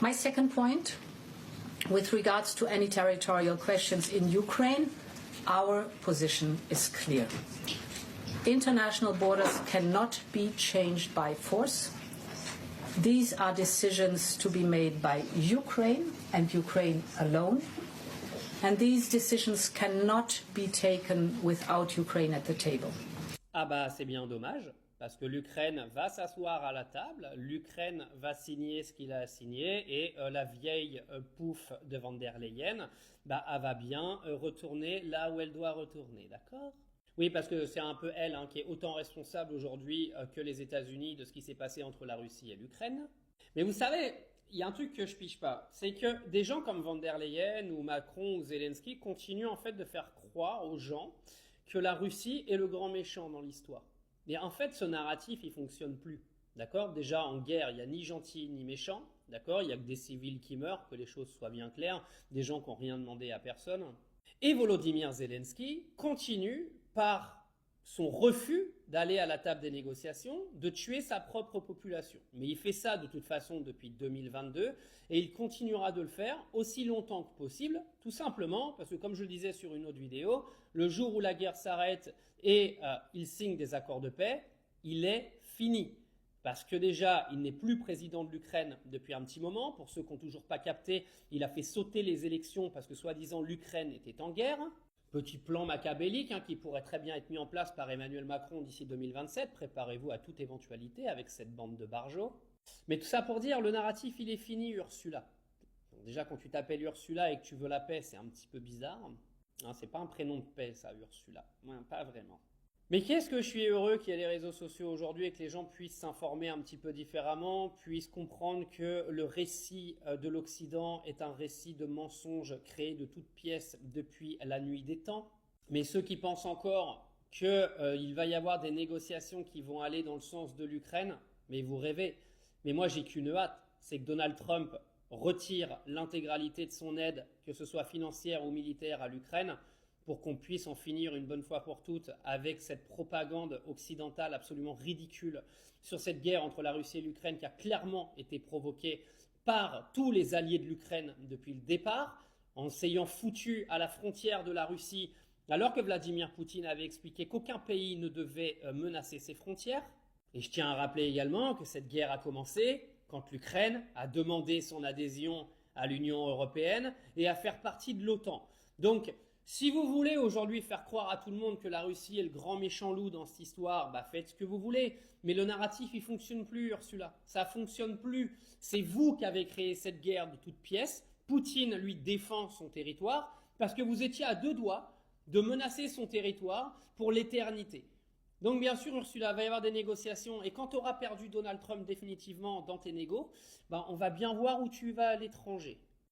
My second point, with regards to any territorial questions in Ukraine, our position is clear. International borders cannot be changed by force. These are decisions to be made by Ukraine and Ukraine alone. And these decisions cannot be taken without Ukraine at the table. Ah bah c'est bien dommage, parce que l'Ukraine va s'asseoir à la table, l'Ukraine va signer ce qu'il a signé, et la vieille pouffe de Van der Leyen, bah, elle va bien retourner là où elle doit retourner, d'accord? Oui, parce que c'est un peu elle qui est autant responsable aujourd'hui que les États-Unis de ce qui s'est passé entre la Russie et l'Ukraine. Mais vous savez, il y a un truc que je pige pas, c'est que des gens comme Van der Leyen ou Macron ou Zelensky continuent en fait de faire croire aux gens que la Russie est le grand méchant dans l'histoire. Et en fait, ce narratif, il fonctionne plus. D'accord? Déjà, en guerre, il n'y a ni gentil ni méchant. D'accord? Il n'y a que des civils qui meurent, que les choses soient bien claires. Des gens qui n'ont rien demandé à personne. Et Volodymyr Zelensky continue par son refus d'aller à la table des négociations, de tuer sa propre population. Mais il fait ça de toute façon depuis 2022 et il continuera de le faire aussi longtemps que possible, tout simplement parce que, comme je le disais sur une autre vidéo, le jour où la guerre s'arrête et il signe des accords de paix, il est fini. Parce que déjà, il n'est plus président de l'Ukraine depuis un petit moment. Pour ceux qui n'ont toujours pas capté, il a fait sauter les élections parce que soi-disant l'Ukraine était en guerre. Petit plan machiavélique qui pourrait très bien être mis en place par Emmanuel Macron d'ici 2027. Préparez-vous à toute éventualité avec cette bande de barjots. Mais tout ça pour dire, le narratif, il est fini, Ursula. Donc déjà, quand tu t'appelles Ursula et que tu veux la paix, c'est un petit peu bizarre. C'est pas un prénom de paix, ça, Ursula. Ouais, pas vraiment. Mais qu'est-ce que je suis heureux qu'il y ait les réseaux sociaux aujourd'hui et que les gens puissent s'informer un petit peu différemment, puissent comprendre que le récit de l'Occident est un récit de mensonges créés de toutes pièces depuis la nuit des temps. Mais ceux qui pensent encore qu'il va y avoir des négociations qui vont aller dans le sens de l'Ukraine, mais vous rêvez. Mais moi, j'ai qu'une hâte, c'est que Donald Trump retire l'intégralité de son aide, que ce soit financière ou militaire, à l'Ukraine, pour qu'on puisse en finir une bonne fois pour toutes avec cette propagande occidentale absolument ridicule sur cette guerre entre la Russie et l'Ukraine qui a clairement été provoquée par tous les alliés de l'Ukraine depuis le départ, en s'ayant foutu à la frontière de la Russie alors que Vladimir Poutine avait expliqué qu'aucun pays ne devait menacer ses frontières. Et je tiens à rappeler également que cette guerre a commencé quand l'Ukraine a demandé son adhésion à l'Union européenne et à faire partie de l'OTAN. Donc, si vous voulez aujourd'hui faire croire à tout le monde que la Russie est le grand méchant loup dans cette histoire, faites ce que vous voulez. Mais le narratif, il fonctionne plus, Ursula. Ça fonctionne plus. C'est vous qui avez créé cette guerre de toutes pièces. Poutine, lui, défend son territoire parce que vous étiez à deux doigts de menacer son territoire pour l'éternité. Donc bien sûr, Ursula, il va y avoir des négociations et quand tu auras perdu Donald Trump définitivement dans tes négos, on va bien voir où tu vas à l'étranger.